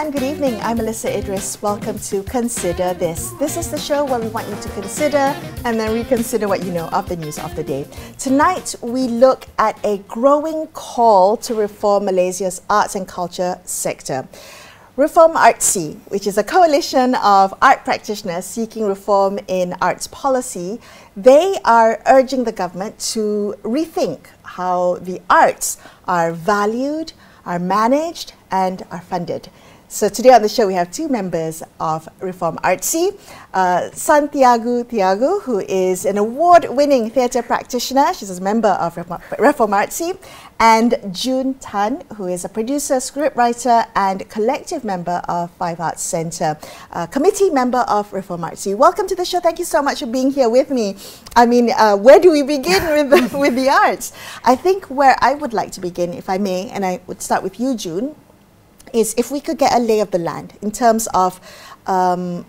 and good evening. I'm Melisa Idris. Welcome to Consider This. This is the show where we want you to consider and then reconsider what you know of the news of the day. Tonight, we look at a growing call to reform Malaysia's arts and culture sector. ReformARTsi, which is a coalition of art practitioners seeking reform in arts policy, they are urging the government to rethink how the arts are valued, are managed and are funded. So today on the show we have two members of ReformARTsi, Santhiagu Thiagu, who is an award-winning theatre practitioner. She's a member of ReformARTsi, and June Tan, who is a producer, scriptwriter and collective member of Five Arts Centre, committee member of ReformARTsi. Welcome to the show. Thank you so much for being here with me. I mean, where do we begin with the arts? I think where I would like to begin, if I may, and I would start with you, June, is if we could get a lay of the land in terms of, I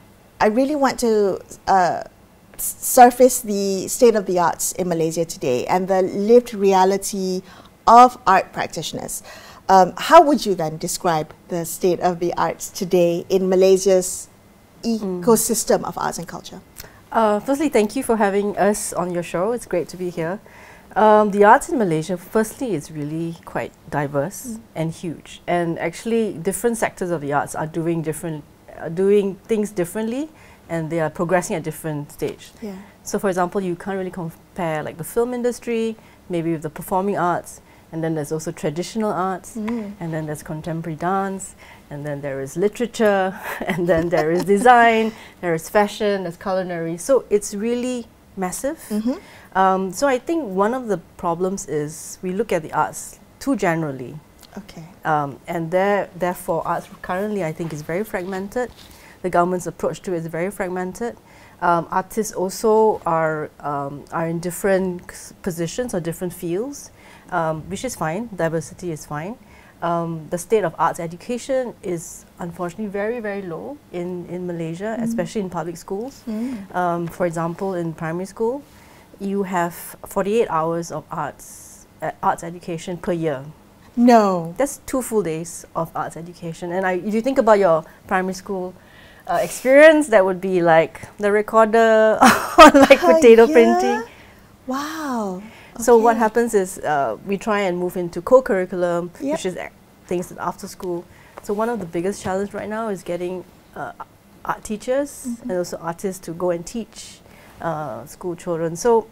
really want to surface the state of the arts in Malaysia today and the lived reality of art practitioners. How would you then describe the state of the arts today in Malaysia's ecosystem of arts and culture? Firstly, thank you for having us on your show. It's great to be here. The arts in Malaysia, firstly, is really quite diverse and huge. And actually, different sectors of the arts are doing things differently, and they are progressing at different stage. Yeah. So, for example, you can't really compare like the film industry, maybe with the performing arts, and then there's also traditional arts, and then there's contemporary dance, and then there is literature, and then there is design, there is fashion, there's culinary. So it's really massive. So I think one of the problems is we look at the arts too generally. Okay. And therefore arts currently I think is very fragmented. The government's approach to it is very fragmented. Artists also are in different positions or different fields, which is fine. Diversity is fine. The state of arts education is unfortunately very, very low in Malaysia, especially in public schools. For example, in primary school, you have 48 hours of arts education per year. No. That's 2 full days of arts education. And if you think about your primary school experience, that would be like the recorder or like potato printing. Wow. So what happens is we try and move into co-curriculum, which is things after school. So one of the biggest challenges right now is getting art teachers and also artists to go and teach school children. So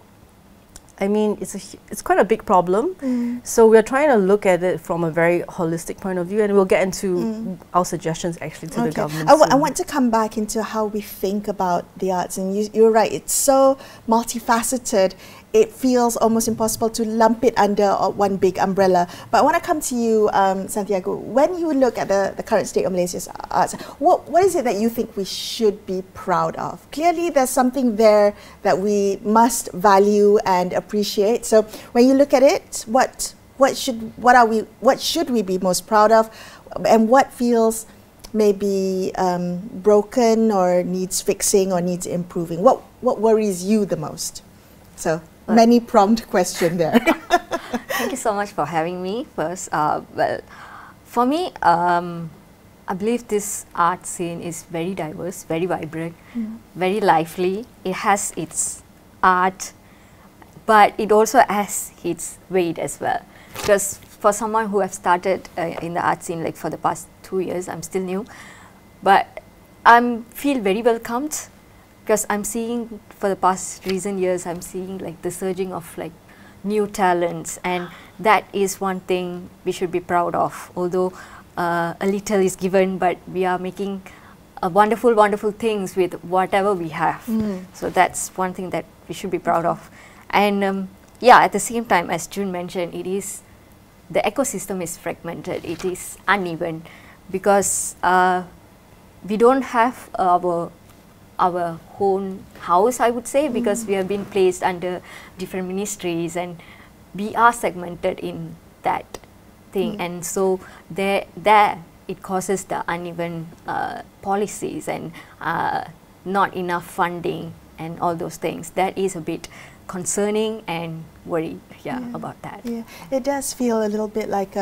I mean, it's quite a big problem. So we're trying to look at it from a very holistic point of view, and we'll get into our suggestions actually to the government. I want to come back into how we think about the arts, and you're right, it's so multifaceted. It feels almost impossible to lump it under one big umbrella. But I want to come to you, Santhiagu. When you look at the current state of Malaysia's arts, what is it that you think we should be proud of? Clearly, there's something there that we must value and appreciate. So when you look at it, what should we be most proud of, and what feels maybe broken or needs fixing or needs improving? What worries you the most? So. Many prompt question there. Thank you so much for having me first. Well, for me, I believe this art scene is very diverse, very vibrant, very lively. It has its art, but it also has its weight as well. Because for someone who have started in the art scene like for the past 2 years, I'm still new, but I feel very welcomed. Because I'm seeing, for the past recent years, I'm seeing like the surging of like new talents, and that is one thing we should be proud of. Although a little is given, but we are making wonderful, wonderful things with whatever we have. So that's one thing that we should be proud of. And yeah, at the same time, as June mentioned, the ecosystem is fragmented. It is uneven because we don't have our own house, I would say, because we have been placed under different ministries and we are segmented in that thing. And so there it causes the uneven policies and not enough funding and all those things. That is a bit concerning and worried about that. Yeah, it does feel a little bit like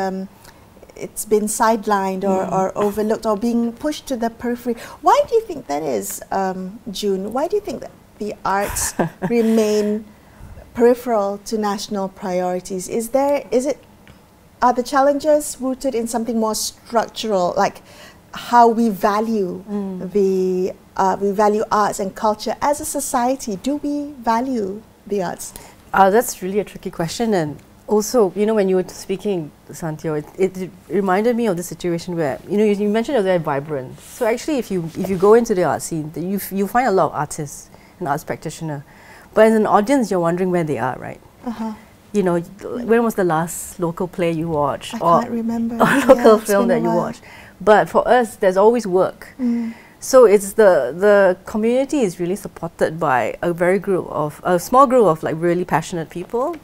it's been sidelined or overlooked or being pushed to the periphery. Why do you think that is, June? Why do you think that the arts remain peripheral to national priorities? Are the challenges rooted in something more structural, like how we value we value arts and culture as a society? Do we value the arts? That's really a tricky question, and also, you know, when you were speaking, Santhiagu, it reminded me of the situation where, you know, you mentioned it was very vibrant. So actually, if you go into the art scene, you find a lot of artists and arts practitioners, but as an audience, you're wondering where they are, right? You know, when was the last local play you watched? I can't remember. Or local film that you watched. But for us, there's always work. So it's the community is really supported by a small group of like really passionate people.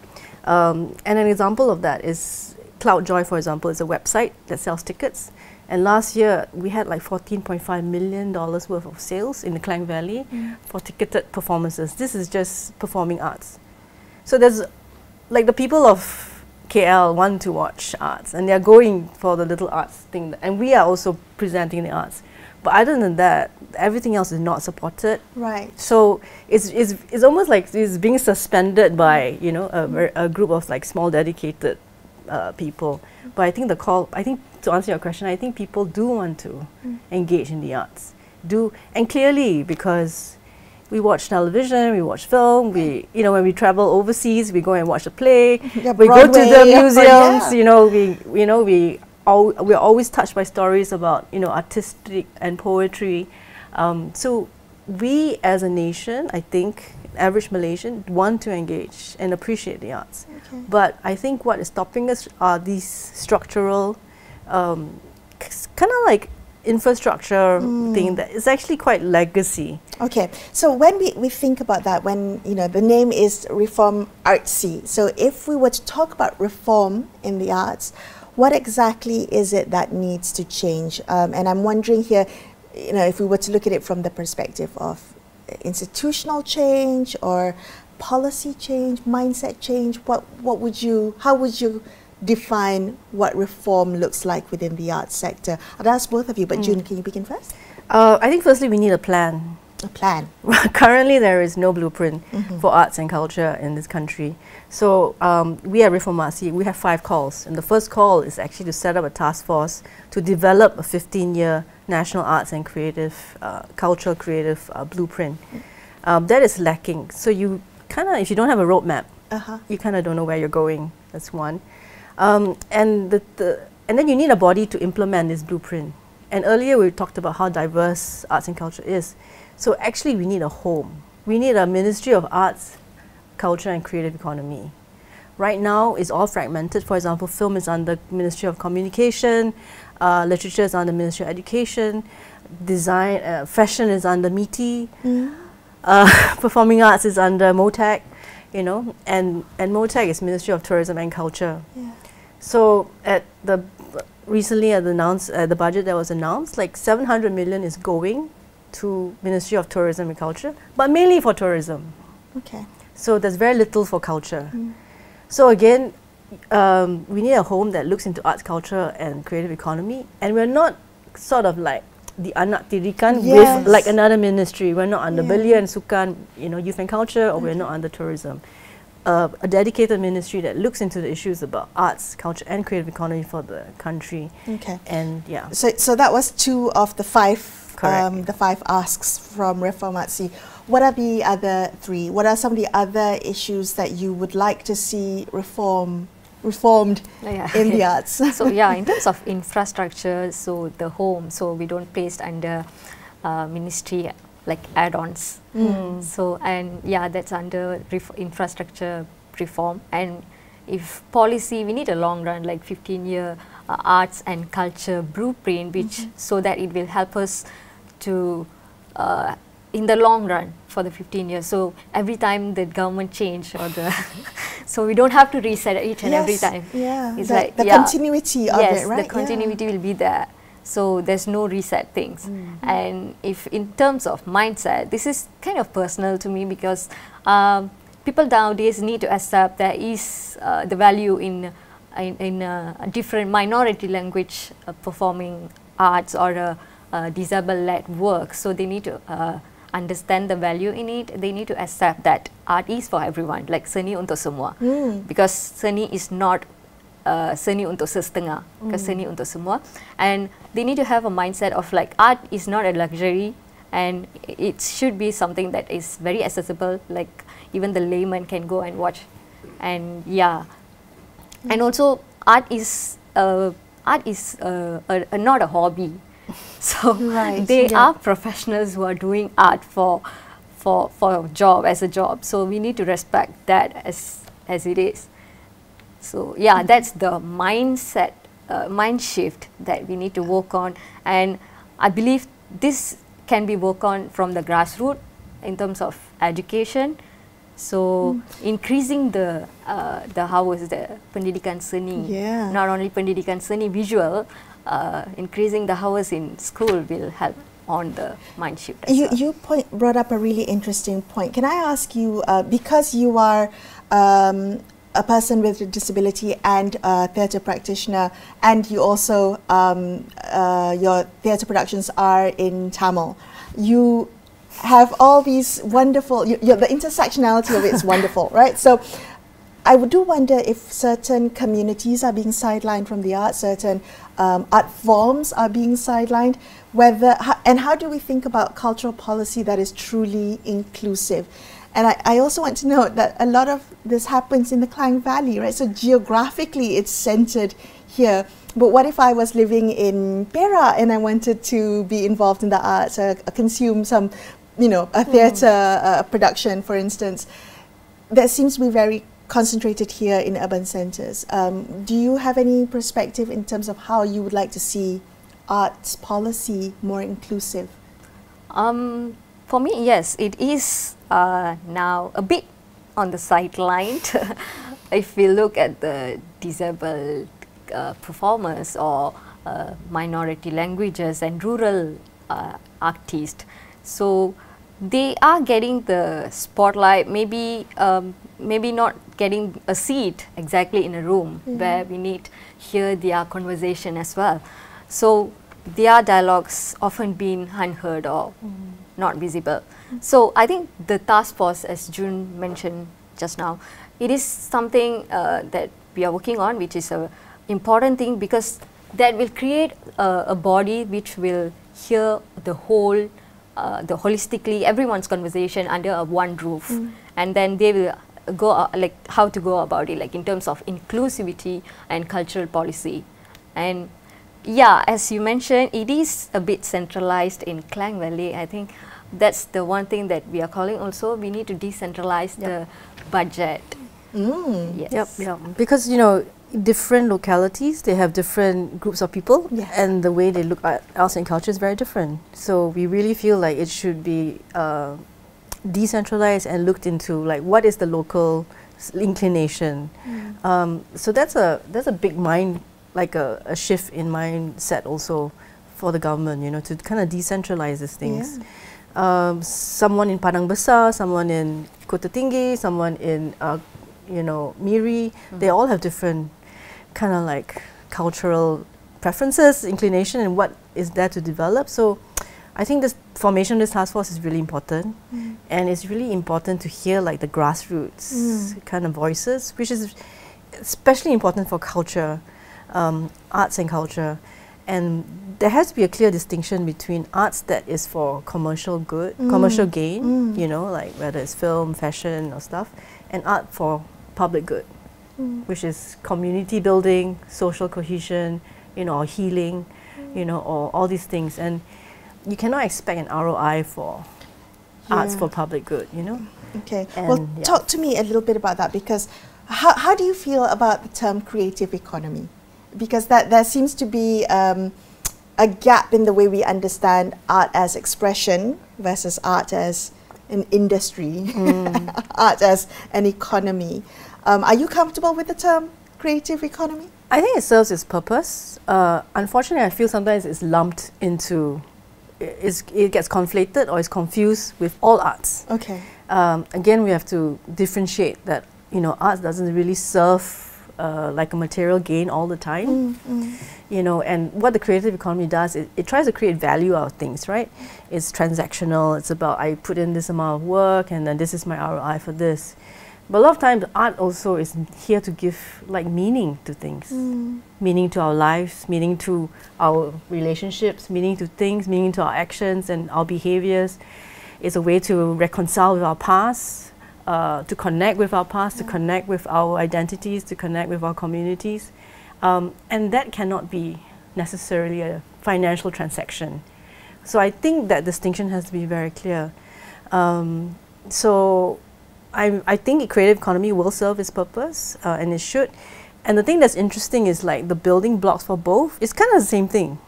And an example of that is Cloud Joy, for example, is a website that sells tickets. And last year, we had like $14.5 million worth of sales in the Klang Valley for ticketed performances. This is just performing arts. So there's like the people of KL want to watch arts, and they're going for the little arts thing, and we are also presenting the arts. But other than that, everything else is not supported. Right. So it's almost like it's being suspended by, you know, a group of like small dedicated people. But I think to answer your question, I think people do want to engage in the arts. And clearly, because we watch television, we watch film, you know, when we travel overseas, we go and watch a play, we go to the museums, you know, we're always touched by stories about, you know, artistic and poetry. So we as a nation, I think, average Malaysian, want to engage and appreciate the arts. But I think what is stopping us are these structural, kind of like infrastructure thing that is actually quite legacy. Okay, so when we think about that, when, you know, the name is ReformARTsi, so if we were to talk about reform in the arts, what exactly is it that needs to change? And I'm wondering here, you know, if we were to look at it from the perspective of institutional change or policy change, mindset change, how would you define what reform looks like within the arts sector? I'll ask both of you, but June, can you begin first? I think firstly we need a plan. A plan. Currently there is no blueprint for arts and culture in this country. So we at ReformARTsi, we have 5 calls, and the first call is actually to set up a task force to develop a 15-year national arts and cultural creative blueprint. That is lacking. So you kind of, if you don't have a roadmap, you kind of don't know where you're going. That's one. And then you need a body to implement this blueprint. And earlier we talked about how diverse arts and culture is. So actually we need a home. We need a Ministry of Arts, Culture and Creative Economy. Right now it's all fragmented. For example, film is under Ministry of Communication, literature is under Ministry of Education, design, fashion is under MITI, performing arts is under MOTAC, you know, and MOTAC is Ministry of Tourism and Culture. So recently at the budget that was announced, like 700 million is going to Ministry of Tourism and Culture, but mainly for tourism. Okay. So there's very little for culture. So again, we need a home that looks into arts, culture and creative economy, and we're not sort of like the anak tirikan with like another ministry. We're not under Belia and Sukan, you know, youth and culture, or we're not under tourism. A dedicated ministry that looks into the issues about arts, culture and creative economy for the country. Okay. And yeah. So that was 2 of the 5 the 5 asks from ReformARTsi. What are the other 3? What are some of the other issues that you would like to see reformed in the arts? So yeah, in terms of infrastructure, so the home, so we don't place under ministry like add-ons. So, and yeah, that's under infrastructure reform. And if policy, we need a long run, like 15-year arts and culture blueprint, which so that it will help us to in the long run for the 15 years. So every time the government change or the so we don't have to reset each and every time. It's like the continuity of it, right? The continuity will be there. So there's no reset things. And if in terms of mindset, this is kind of personal to me, because people nowadays need to accept there is the value in in a different minority language performing arts or disabled-led work. So they need to understand the value in it. They need to accept that art is for everyone, like seni untuk semua. Because seni is not seni untuk setengah, because seni untuk semua. And they need to have a mindset of like art is not a luxury, and it should be something that is very accessible, like even the layman can go and watch. And yeah, and also art is not a hobby. So they are professionals who are doing art for a job, as a job. So we need to respect that as it is. So yeah, that's the mindset, mind shift that we need to work on. And I believe this can be worked on from the grassroots in terms of education. So increasing the pendidikan seni, not only pendidikan seni visual, increasing the hours in school will help on the mind shift. You brought up a really interesting point. Can I ask you, because you are a person with a disability and a theatre practitioner, and you also your theatre productions are in Tamil, you have all these wonderful, the intersectionality of it is wonderful, right? So I do wonder if certain communities are being sidelined from the arts, certain art forms are being sidelined, and how do we think about cultural policy that is truly inclusive? And I also want to note that a lot of this happens in the Klang Valley, right? So geographically it's centered here. But what if I was living in Perak and I wanted to be involved in the arts, consume some, a theatre production, for instance? That seems to be very concentrated here in urban centres. Do you have any perspective in terms of how you would like to see arts policy more inclusive? For me, yes, it is now a bit on the sideline. If we look at the disabled performers or minority languages and rural artists, so they are getting the spotlight, maybe not getting a seat exactly in a room where we need to hear their conversation as well. So their dialogues often being unheard or not visible. So I think the task force, as June mentioned just now, it is something that we are working on, which is a important thing, because that will create a body which will hear the whole, holistically everyone's conversation under one roof, and then they will go like how to go about it, like in terms of inclusivity and cultural policy. And yeah, as you mentioned, it is a bit centralized in Klang Valley. I think that's the one thing that we are calling also. We need to decentralize the budget. Yes. Yep. Because different localities, they have different groups of people, and the way they look at arts and culture is very different. So we really feel like it should be decentralized and looked into, like what is the local inclination. So that's a big a shift in mindset also for the government, to kind of decentralize these things. Someone in Padang Besar, someone in Kota Tinggi, someone in Miri, they all have different kind of like cultural preferences, inclination, and what is there to develop. So I think this formation of this task force is really important, and it's really important to hear like the grassroots kind of voices, which is especially important for culture, arts and culture. And there has to be a clear distinction between arts that is for commercial good, commercial gain, like whether it's film, fashion or stuff, and art for public good, which is community building, social cohesion, or healing, or all these things. And you cannot expect an ROI for arts for public good, Okay. And well, talk to me a little bit about that, because how do you feel about the term creative economy? Because there seems to be a gap in the way we understand art as expression versus art as an industry, art as an economy. Are you comfortable with the term creative economy? I think it serves its purpose. Unfortunately, I feel sometimes it's lumped into, it gets conflated or is confused with all arts. Okay. Again, we have to differentiate that, arts doesn't really serve like a material gain all the time. You know, and what the creative economy does, it tries to create value out of things, right? It's transactional. It's about I put in this amount of work and then this is my ROI for this. But a lot of times art also is here to give like meaning to things, meaning to our lives, meaning to our relationships, meaning to things, meaning to our actions and our behaviors. It's a way to reconcile with our past, to connect with our past, to connect with our identities, to connect with our communities. And that cannot be necessarily a financial transaction. So I think that distinction has to be very clear. So I think a creative economy will serve its purpose, and it should. And the thing that's interesting is like the building blocks for both, it's kind of the same thing.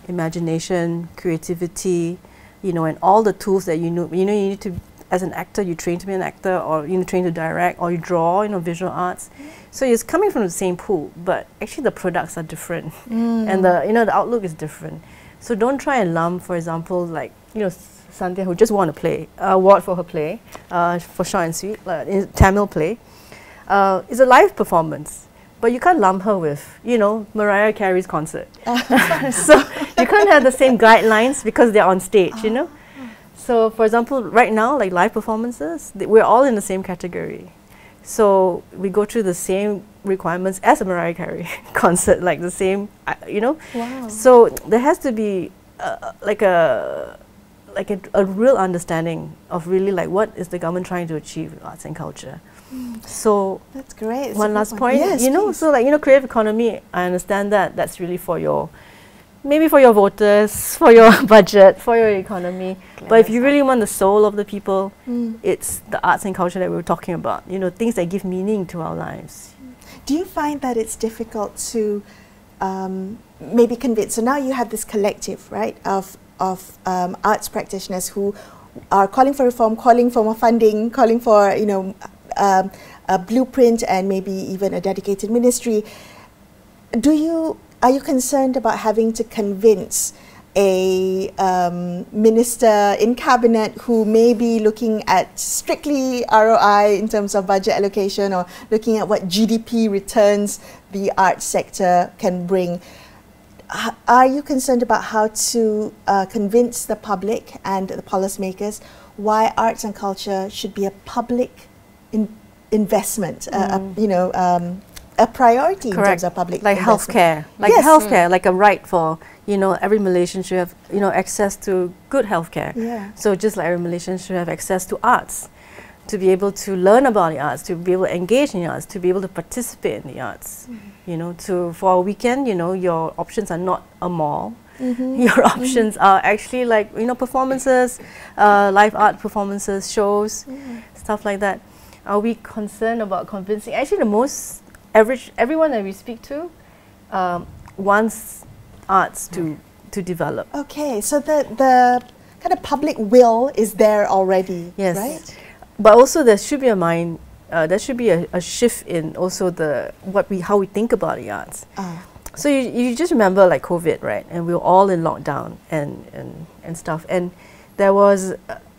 Imagination, creativity, you know, and all the tools that you know, you need to, as an actor, you train to be an actor, or you train to direct, or you draw, you know, visual arts. So it's coming from the same pool, but actually the products are different, and the, you know, the outlook is different. So don't try and lump, for example, like, you know, Santhiagu, who just won a play, award for her play, for short and sweet, Tamil play. It's a live performance, but you can't lump her with, you know, Mariah Carey's concert. So you can't have the same guidelines because they're on stage, you know. So for example, right now, like live performances, we're all in the same category. So we go through the same requirements as a Mariah Carey concert, like the same, you know. Wow. So there has to be like a real understanding of really like what is the government trying to achieve with arts and culture. So that's great. It's one last point, yes, you know, please. so like, you know, creative economy, I understand that that's really for your, maybe for your voters, for your budget, for your economy. But if you really want the soul of the people, it's the arts and culture that we were talking about, you know, things that give meaning to our lives. Do you find that it's difficult to maybe convince? So now you have this collective, right, of arts practitioners who are calling for reform, calling for more funding, calling for, you know, a blueprint and maybe even a dedicated ministry. Are you concerned about having to convince a minister in cabinet who may be looking at strictly ROI in terms of budget allocation, or looking at what GDP returns the arts sector can bring? Are you concerned about how to convince the public and the policymakers why arts and culture should be a public investment, you know, a priority in terms of public like healthcare, like healthcare, like a right for, you know, every Malaysian should have, you know, access to good healthcare. So just like every Malaysian should have access to arts, to be able to learn about the arts, to be able to engage in the arts, to be able to participate in the arts. You know, for a weekend, you know, your options are not a mall. Your options are actually like, you know, performances, live art performances, shows, stuff like that. Are we concerned about convincing? Actually, the most everyone that we speak to wants arts to develop. Okay, so the kind of public will is there already, right? But also there should be there should be a shift in also how we think about the arts. So you just remember like COVID, right? And we were all in lockdown and stuff. And there was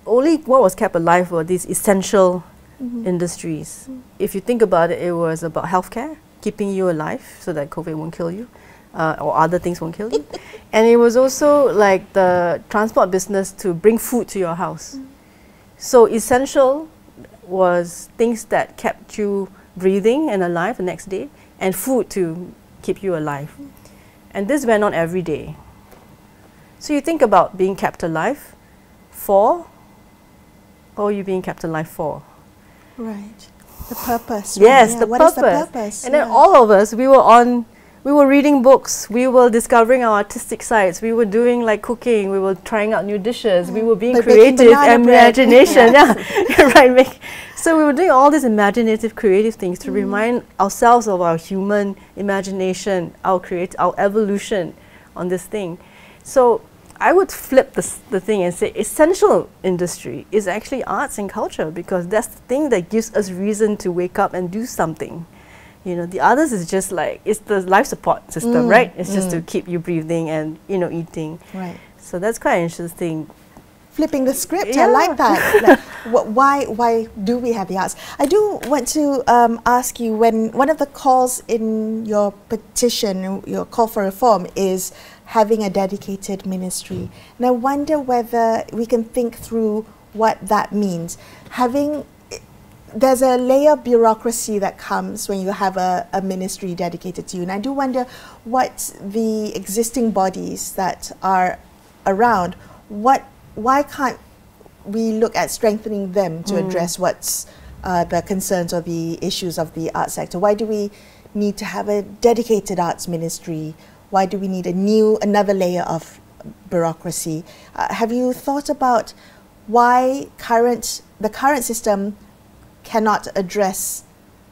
only what was kept alive were these essential industries. If you think about it, it was about healthcare, keeping you alive so that COVID won't kill you, or other things won't kill you. And it was also like the transport business to bring food to your house. So essential was things that kept you breathing and alive the next day, and food to keep you alive. And this went on every day. So you think about being kept alive for, or you being kept alive for? Right. The purpose. Yes, right? the what purpose. Is the purpose? And then all of us, we were reading books, we were discovering our artistic sides, we were doing like cooking, we were trying out new dishes, we were being creative, imagination. Right. So we were doing all these imaginative, creative things to remind ourselves of our human imagination, our evolution on this thing. So I would flip the thing and say essential industry is actually arts and culture, because that's the thing that gives us reason to wake up and do something. You know, the others is just like, it's the life support system, right? It's just to keep you breathing and, you know, eating. Right. So that's quite interesting. flipping the script. I like that. Like, why do we have the arts? I do want to ask you, when one of the calls in your petition, your call for reform, is having a dedicated ministry. And I wonder whether we can think through what that means. There's a layer of bureaucracy that comes when you have a ministry dedicated to you. And I do wonder what the existing bodies that are around, why can't we look at strengthening them to address what's the concerns or the issues of the arts sector? Why do we need to have a dedicated arts ministry? Why do we need another layer of bureaucracy? Have you thought about why the current system cannot address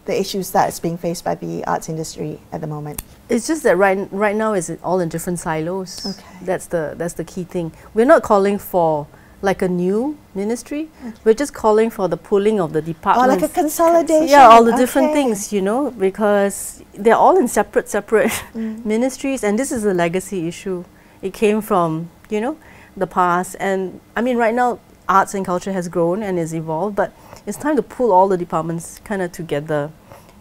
the issues that's being faced by the arts industry at the moment? It's just that right now it's all in different silos. Okay. That's the key thing. We're not calling for like a new ministry. Okay. We're just calling for the pooling of the departments. Or like a consolidation. Yeah, all the different things, you know, because they're all in separate ministries, and this is a legacy issue. It came from, you know, the past, and I mean right now arts and culture has grown and is evolved, but it's time to pull all the departments kind of together.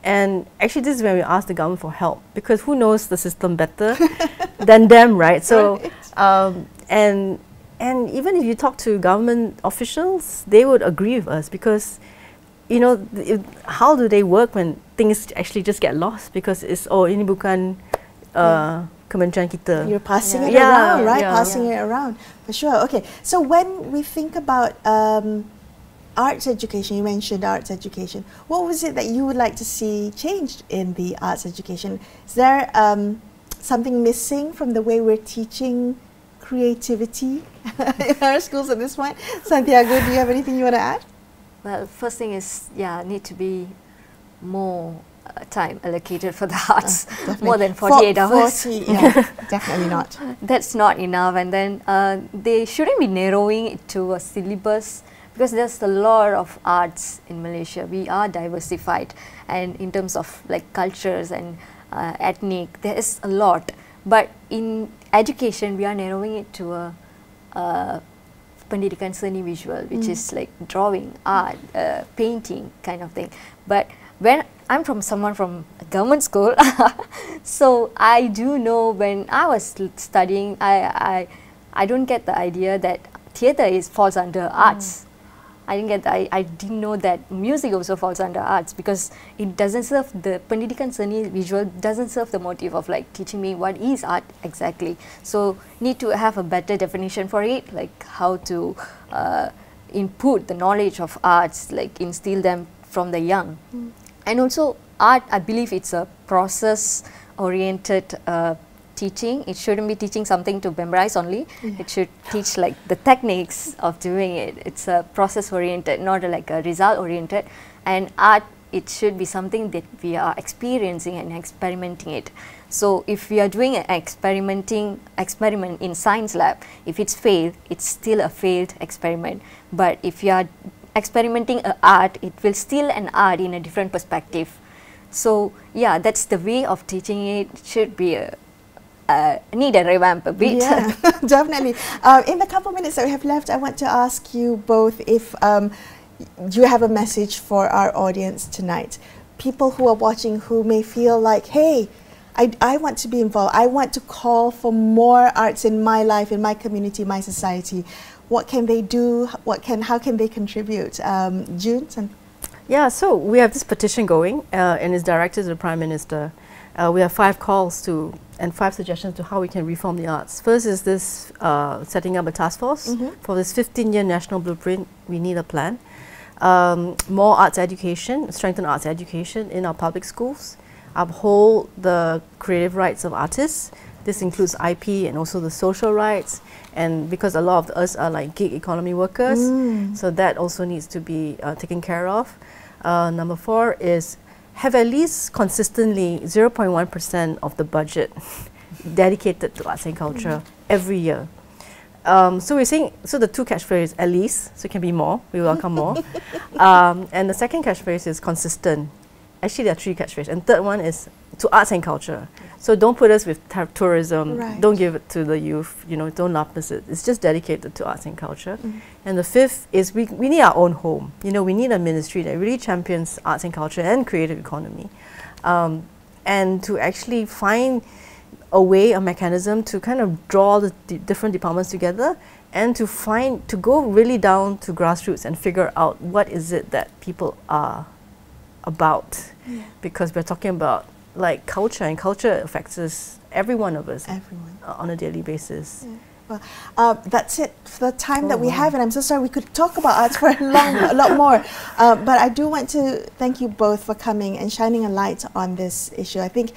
And actually this is when we ask the government for help, because who knows the system better than them, right? So, and even if you talk to government officials, they would agree with us, because, you know, how do they work when things actually just get lost? Because it's, ini bukan kementerian kita. You're passing it around, right? Passing it around, for sure. Okay, so when we think about arts education, you mentioned arts education. What was it that you would like to see changed in the arts education? Is there something missing from the way we're teaching creativity in our schools at this point? Santhiagu, do you have anything you want to add? Well, first thing is, need to be more time allocated for the arts, more than 48 hours. 40, yeah, definitely not. That's not enough. And then they shouldn't be narrowing it to a syllabus, because there's a lot of arts in Malaysia. We are diversified, and in terms of like cultures and ethnic, there is a lot. But in education, we are narrowing it to a pendidikan seni visual, which is like drawing, art, painting kind of thing. But when I'm someone from a government school, so I do know when I was studying, I don't get the idea that theatre falls under arts. I didn't know that music also falls under arts, because it doesn't serve the pendidikan seni visual, doesn't serve the motive of like teaching me what is art exactly. So need to have a better definition for it, like how to input the knowledge of arts, like instill them from the young. And also art, I believe it's a process oriented teaching. It shouldn't be teaching something to memorize only. It should teach like the techniques of doing it. It's a process oriented, not like a result oriented. And art, it should be something that we are experiencing and experimenting it. So if we are doing an experiment in science lab, if it's failed, it's still a failed experiment. But if you are experimenting art, it will still an art in a different perspective. So yeah, that's the way of teaching it. Should be need a revamp a bit. Yeah, definitely. In the couple minutes that we have left, I want to ask you both if you have a message for our audience tonight. People who are watching who may feel like, hey, I want to be involved. I want to call for more arts in my life, in my community, my society. What can they do? How can they contribute? June? Yeah, so we have this petition going, and it's directed to the Prime Minister. We have 5 calls and 5 suggestions to how we can reform the arts. First is this setting up a task force. For this 15-year national blueprint, we need a plan. More arts education, strengthen arts education in our public schools. Uphold the creative rights of artists. This includes IP and also the social rights, and because a lot of us are like gig economy workers, so that also needs to be taken care of. Number 4 is have at least consistently 0.1% of the budget dedicated to arts and culture every year. So we're saying, so the 2 catchphrases, at least, so it can be more, we welcome more. And the second catchphrase is consistent. actually there are 3 catchphrases. And third one is to arts and culture. So don't put us with tourism, don't give it to the youth, you know, don't lump us it. It's just dedicated to arts and culture. And the 5th is we need our own home. You know, we need a ministry that really champions arts and culture and creative economy. And to actually find a way, a mechanism to kind of draw the different departments together and to go really down to grassroots and figure out what is it that people are about. Because we're talking about like culture, and culture affects us, every one of us, on a daily basis. Well, that's it for the time that we have, and I'm so sorry we could talk about arts for a lot more. But I do want to thank you both for coming and shining a light on this issue. I think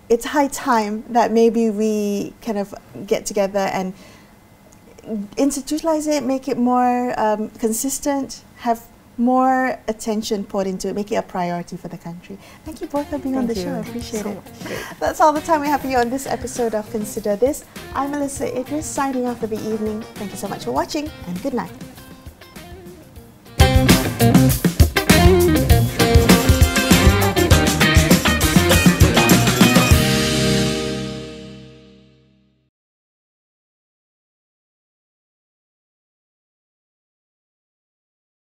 it's high time that maybe we kind of get together and institutionalize it, make it more consistent, have more attention poured into it, make it a priority for the country. Thank you both for being on the show. I appreciate it. That's all the time we have for you on this episode of Consider This. I'm Melisa Idris, signing off for the evening. Thank you so much for watching, and good night.